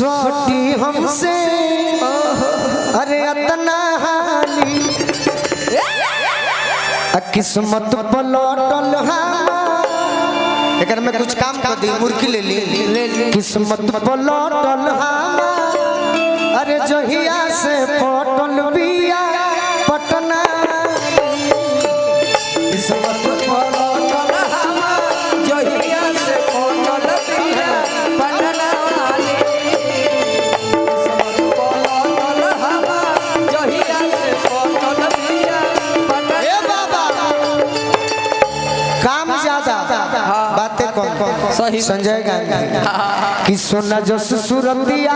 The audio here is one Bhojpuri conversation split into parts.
सोटी हमसे अरे अतना हाली किस्मत पलटल एक में कुछ काम कर दी मुर्गी ले ली किस्मत पलटल अरे जहिया से पटल बिया पटना किस्मत पलटल जहिया से पटल बिया पटना सही संजय गांधी कि सोना जस सुरतिया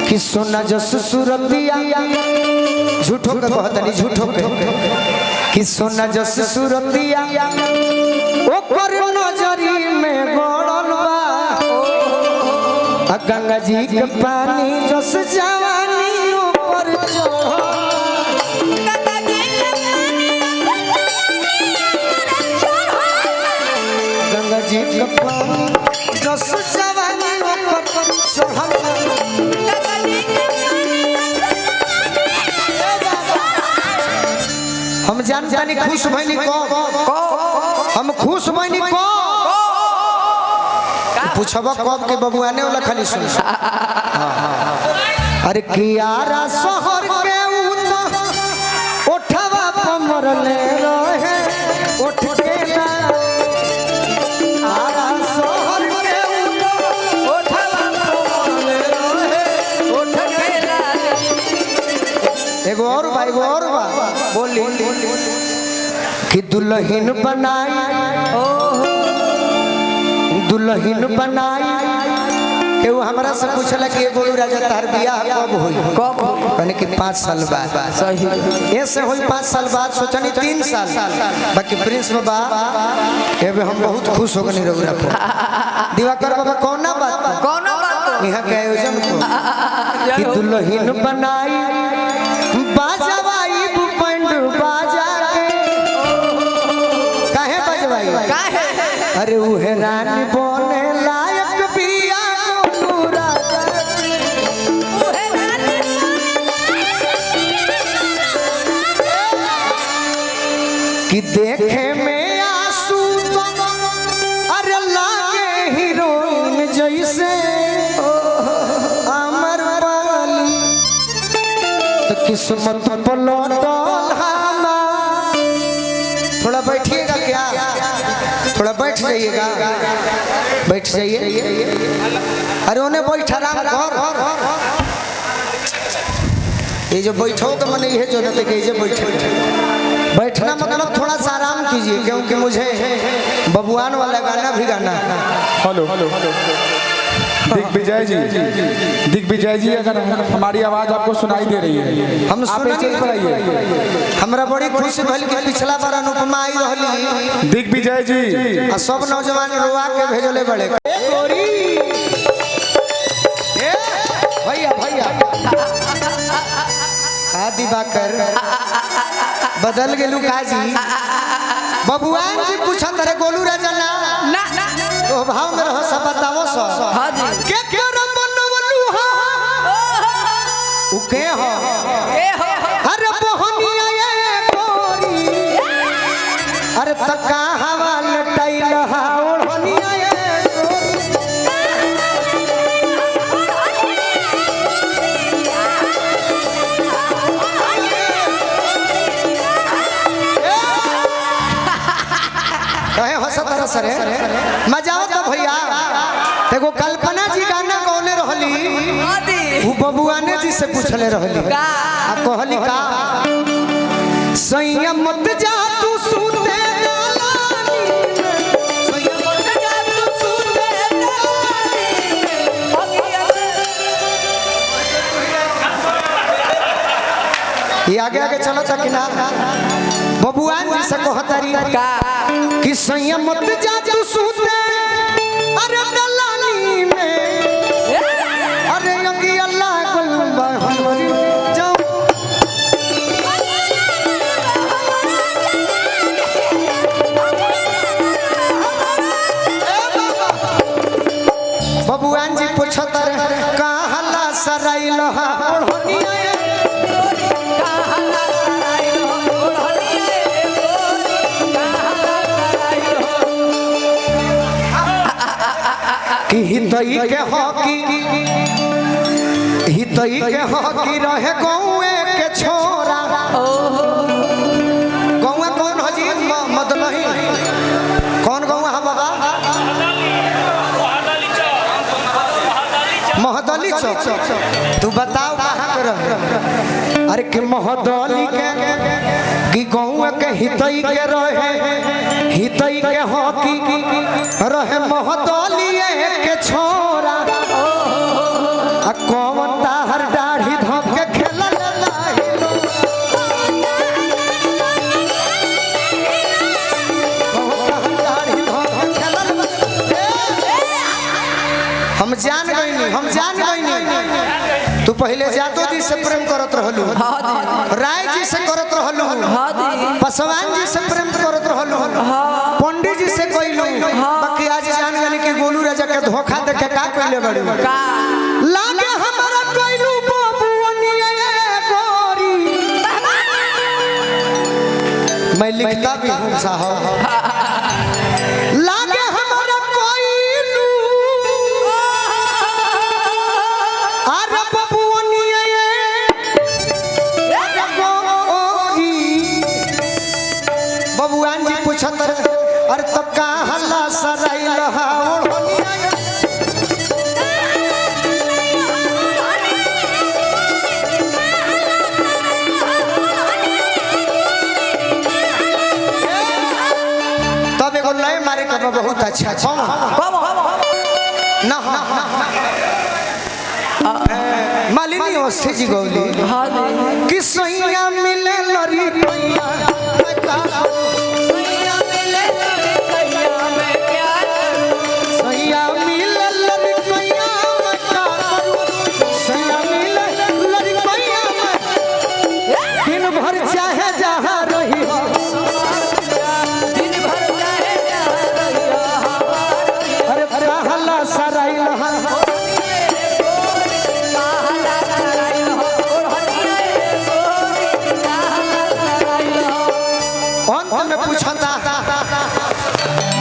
कि सोना जस सुरतिया झूठो के बहुत नहीं झूठो के कि सोना जस सुरतिया ओकर नजरी में गड़ल बा गंगा जी के पानी जस जवानी ऊपर चढ़ल जी जस जवानी ऊपर चढ़ल हम जानता नहीं खुश भइनी कब हम खुश भइनी कब पूछबा कब के बबुआने वाला खाली सुन अरे कियारा शहर के उठवा पर मरले रहे उठ के एगो और बा बोली कि दुल्हन बनाई केहू हमरा से पूछला कि गोलू राजा तार बियाह कब होई कहने कि 5 साल बाद सही ऐसे होई 5 साल बाद सोचनी 3 साल बाकी प्रिंस बाबा एबे हम बहुत खुश हो गनी रउरा को दिवाकर बाबा कौन बात यहां के आयोजन को कि दुल्हन बनाई बाजवाई बुपंड बाजा के काहे बजवाई काहे अरे उहे रानी बने लायक बिया गोलू राजा उहे रानी कि देखे में आंसू अरे लागे हीरोइन जैसे अमर वाली किस्मत पलटल थोड़ा बैठिएगा क्या थोड़ा बैठ जाइएगा बैठ जाइए अरे उन्हें बैठा ये जो बैठो तो मैंने यह जरूरत है कि बैठना मतलब थोड़ा सा आराम कीजिए क्योंकि मुझे बबुआन वाला गाना भी गाना है। हेलो दिग्विजय जी अगर हमारी आवाज आपको सुनाई दे रही है हम सुनाइए हमरा बड़ी खुशी भइल कि पिछला बार अनुपमा आई रहली दिग्विजय जी आ सब नौजवान रोआ के भेजले बड़े गोरी ए भैया आदि बाकर बदल गेलू काजी बबुआन जी पूछत रे गोलू राजा ना तो भाव में रह सब बताओ सब हां जी के बनवलू हो उके हो अरे बहनिया ये गोरी अरे तका हवा लटाइल हा ओढ़निया ये कहे हंसत सरे मजा आवत भैया देखो कल्पना जी गाना कौने रहली वो बबुआने जी से पूछले रहली आ कहली का सैया मत जा तू सूते दलानी सैया मत जा तू सूते दलानी ये आगे चलो तक ना बबुआन जी से कहतारी का कि सैया मत जा तू सूते अरे दलानी में अरे यंगी अल्लाह गुलबा हमरी जाओ बबुआन जी पूछत रे कहला सराइल हा ओढ़निया कि हितई के हकी रहे गौए के छोरा गौआ कौन हो जी मदलही कौन गौआ है बाबा महदली चौक तू बताओ कहाँ के रहे अरे कि महदली के कि गौआ के हितई के रहे हितई के हकी रहे महदली के छोरा आ कौन ताहर दाढ़ी धोप के खेलल लाहिलो हम जान गईनी तू पहले जादू जी से प्रेम करत रहलू राय जी से करत रहलू पासवान जी से प्रेम करत रहलू पंडित जी से कइलू बाकी आज जान गनी कि गोलू राजा के धोखा दे के का कइले बड़ी लागे हमारा कइलू बबुनिया गोरी मैं लिखता भी हूं साहब लागे हमारा कइलू अरे बबुनिया गोरी बबुआन जी पूछत अरे तब का हल्ला सराइल हा ओढ़निया तब एगो लय मारे का बहुत अच्छा ना मालिनी अवस्थी जी गौली कि सैया मिले लरी पैया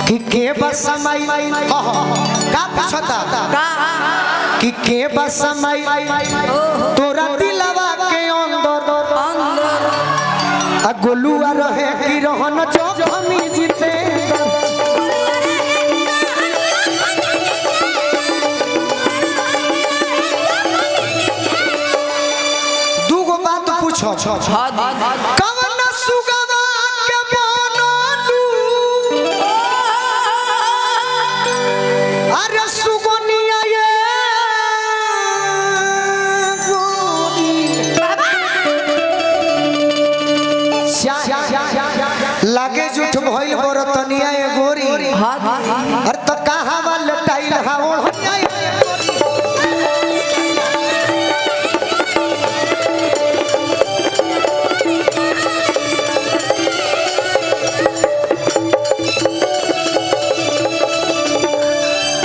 कि के बसमई का पूछता कि के बसमई तोरा दिलवा के अंदर आ गोलुआ रहे कि रहन जोखमी जीते दूगो बात पूछो कवन सुगवा के बनलू अरे सुगनिया ये गोरी लागे झूठ भइल बरतनिया